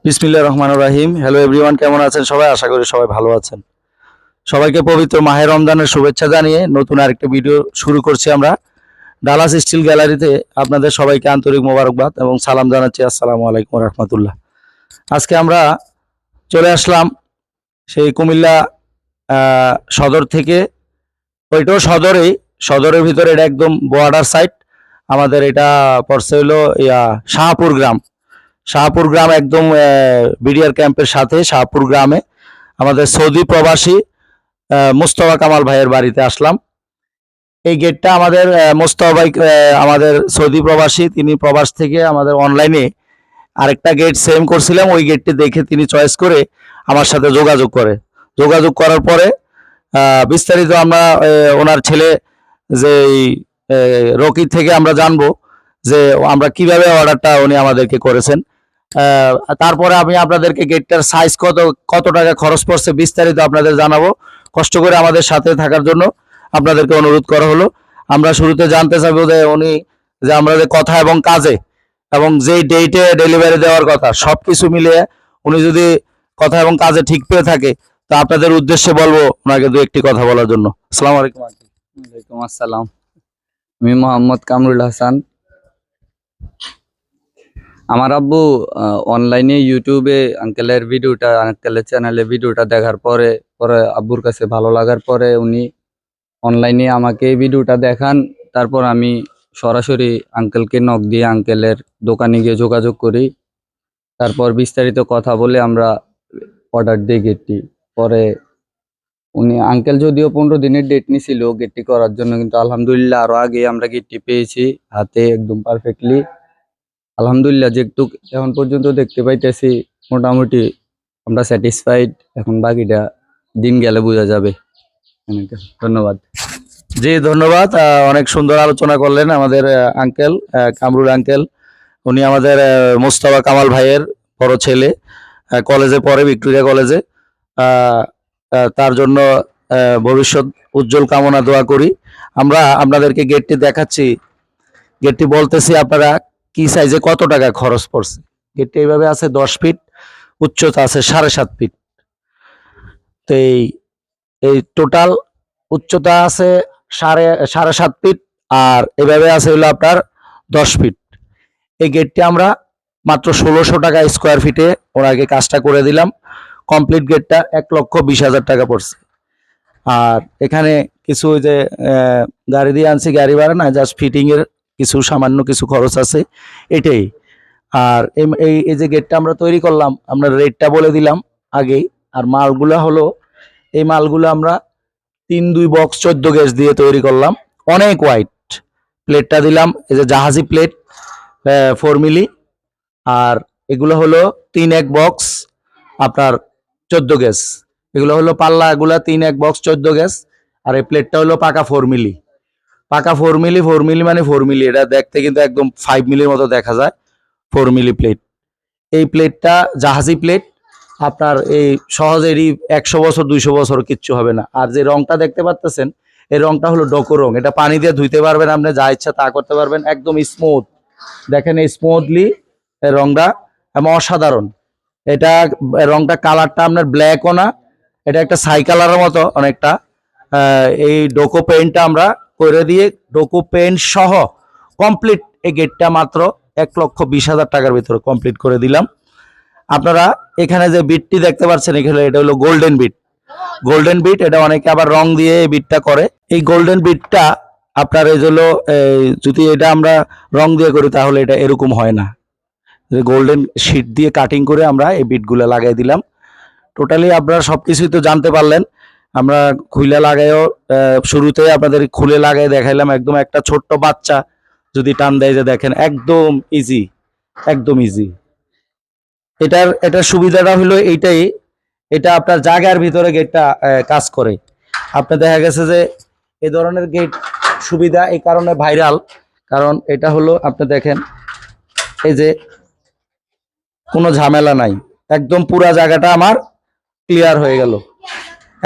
বিসমিল্লাহির রহমানির রহিম। Hello everyone, কেমন আছেন সবাই? আশা করি সবাই ভালো আছেন। সবাইকে পবিত্র মাহে রমজানের শুভেচ্ছা জানিয়ে নতুন আরেকটি ভিডিও শুরু করছি আমরা। ডালাস স্টিল গ্যালারিতে আপনাদের সবাইকে আন্তরিক মোবারকবাদ এবং সালাম জানাচ্ছি। আসসালামু আলাইকুম রহমতুল্লাহ। আজকে আমরা চলে আসলাম সেই কুমিল্লা সদর থেকে। ওইটাও সদরের ভিতরে, এটা একদম বর্ডার সাইড। আমাদের এটা পড়ছে হলো শাহপুর গ্রাম, একদম বিডিআর ক্যাম্পের সাথে শাহপুর গ্রামে আমাদের সৌদি প্রবাসী মুস্তফা কামাল ভাইয়ের বাড়িতে আসলাম। এই গেটটা আমাদের মুস্তফা ভাই, আমাদের সৌদি প্রবাসী, তিনি প্রবাস থেকে আমাদের অনলাইনে আরেকটা গেট সেম করছিলাম, ওই গেটটি দেখে তিনি চয়েস করে আমার সাথে যোগাযোগ করার পরে বিস্তারিত আমরা ওনার ছেলে যে রকি থেকে আমরা জানবো যে আমরা কিভাবে অর্ডারটা উনি আমাদেরকে করেছেন। তারপরে আমি আপনাদেরকে গেটটার সাইজ কত টাকা খরচ পড়ছে বিস্তারিত আপনাদের জানাবো। কষ্ট করে আমাদের সাথে থাকার জন্য আপনাদেরকে অনুরোধ করা হলো। আমরা শুরুতে জানতে চাইবো যে উনি যে আমাদের কথা এবং কাজে এবং যেই ডেটে ডেলিভারি দেওয়ার কথা সবকিছু মিলিয়ে উনি যদি কথা এবং কাজে ঠিক পেয়ে থাকে, তা আপনাদের উদ্দেশ্যে বলবো ওনাকে দু একটি কথা বলার জন্য। আসসালামু আলাইকুম। ওয়ালাইকুম আসসালাম। আমি মোহাম্মদ কামরুল হাসান। আমার আব্বু অনলাইনে ইউটিউবে আঙ্কেলের চ্যানেলে ভিডিওটা দেখার পরে আব্বুর কাছে ভালো লাগার পরে উনি অনলাইনে আমাকে এই ভিডিওটা দেখান। তারপর আমি সরাসরি আঙ্কেলকে নক দিয়ে আঙ্কেলের দোকানে গিয়ে যোগাযোগ করি। তারপর বিস্তারিত কথা বলে আমরা অর্ডার দিই গেটটি। পরে উনি আঙ্কেল যদিও 15 দিনের ডেট নিছিল গেটটি করার জন্য, কিন্তু আলহামদুলিল্লাহ আরো আগে আমরা গেটটি পেয়েছি হাতে একদম পারফেক্টলি। আলহামদুলিল্লাহ যেটুক এখন পর্যন্ত দেখতে পাইতেছি মোটামুটি আমরা স্যাটিসফাইড। এখন বাকিটা দিন গেলে বোঝা যাবে। ধন্যবাদ। জি ধন্যবাদ। অনেক সুন্দর আলোচনা করলেন আমাদের আঙ্কেল, কামরুল আঙ্কেল। উনি আমাদের মোস্তফা কামাল ভাইয়ের বড় ছেলে, কলেজে পড়ে, ভিক্টোরিয়া কলেজে। তার জন্য ভবিষ্যৎ উজ্জ্বল কামনা দোয়া করি। আমরা আপনাদেরকে গেটটি দেখাচ্ছি, গেটটি বলতেছি আপনারা কি সাইজে কত টাকা খরচ পড়ছে। গেটটি এইভাবে আছে 10 ফিট, উচ্চতা আছে 7.5 ফিট। তো এই টোটাল উচ্চতা আছে 7.5 ফিট, আর এভাবে আছে হলো আপনার 10 ফিট। এই গেটটি আমরা মাত্র 1600 টাকা স্কোয়ার ফিটে ওনাকে কাজটা করে দিলাম। কমপ্লিট গেটটা 1,20,000 টাকা পড়ছে। আর এখানে কিছু ওই যে গাড়ি দিয়ে আনছি, গাড়ি ভাড়া না, জাস্ট ফিটিং এর কিছু সামান্য কিছু খরচ আছে, এটাই। আর এই যে গেটটা আমরা তৈরি করলাম, আমরা রেটটা বলে দিলাম আগেই। আর মালগুলা হলো, এই মালগুলো আমরা 3-2 বক্স 14 গেজ দিয়ে তৈরি করলাম। অনেক ওয়াইড প্লেটটা দিলাম, এই যে জাহাজি প্লেট 4 মিলি। আর এগুলো হলো 3-1 বক্স আপনার 14 গেজ। এগুলো হলো পাল্লা, এগুলা 3-1 বক্স 14 গেজ। আর এই প্লেটটা হলো পাকা 4 মিলি। পাকা 4 মিলি, 4 মিলি মানে 4 মিলি। এটা দেখতে কিন্তু একদম 5 মিলির মতো দেখা যায়। 4 মিলি প্লেট। এই প্লেটটা জাহাজি প্লেট। আপনার এই সহজেরই 100 বছর 200 বছর কিচ্ছু হবে না। আর যে রংটা দেখতে পাচ্ছেন, এই রংটা হলো ডোকো রং। এটা পানি দিয়ে ধুইতে পারবেন, আপনি যা ইচ্ছা তা করতে পারবেন, একদম স্মুথ। দেখেন এই স্মুথলি এই রংটা, এবং অসাধারণ। এটা রংটা কালারটা আপনার ব্ল্যাকও না, এটা একটা ছাই কালারের মতো অনেকটা। এই ডোকো পেইন্টটা আমরা করে দিয়ে, ডোকো পেইন্ট সহ কমপ্লিট এই গেটটা মাত্র 1,20,000 টাকার ভিতরে কমপ্লিট করে দিলাম। আপনারা এখানে যে বিটটি দেখতে পাচ্ছেন, এখানে এটা হলো গোল্ডেন বিট। এটা অনেকে আবার রং দিয়ে এই বিটটা করে। এই গোল্ডেন বিটটা আপনার এই হলো, যদি এটা আমরা রং দিয়ে করি তাহলে এটা এরকম হয় না। গোল্ডেন শিট দিয়ে কাটিং করে আমরা এই বিটগুলো লাগাই দিলাম। টোটালি আপনারা সবকিছুই তো জানতে পারলেন। আমরা খুলে লাগাইও, শুরুতে আপনাদের খুলে লাগাই দেখাইলাম। একদম একটা ছোট্ট বাচ্চা যদি টান দেয়, যে দেখেন একদম ইজি, একদম ইজি। এটার সুবিধাটা হলো এইটাই, এটা আপনার জায়গার ভিতরে গেটটা কাজ করে। আপনার দেখা গেছে যে এই ধরনের গেট সুবিধা এই কারণে ভাইরাল, কারণ এটা হলো আপনি দেখেন এই যে কোনো ঝামেলা নাই, একদম পুরা জায়গাটা আমার ক্লিয়ার হয়ে গেল,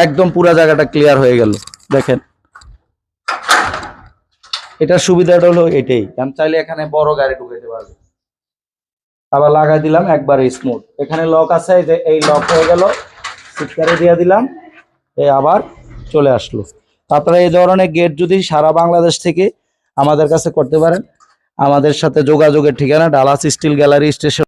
একদম পুরা জায়গাটা ক্লিয়ার হয়ে গেল। দেখেন এটার সুবিধাটা হলো এটাই, আমি চাইলে এখানে বড় গাড়ি ঢুকাইতে পারবো। আবার লাগাই দিলাম একবারে স্মুথ। এখানে লক আছে, এই যে এই লক হয়ে গেল, সিটকারে দিয়ে দিলাম, এই আবার চলে আসলো। তারপরে এই ধরনের গেট যদি সারা বাংলাদেশ থেকে আমাদের কাছে করতে পারেন, আমাদের সাথে যোগাযোগের ঠিকানা ডালাস স্টিল গ্যালারি স্টেশন।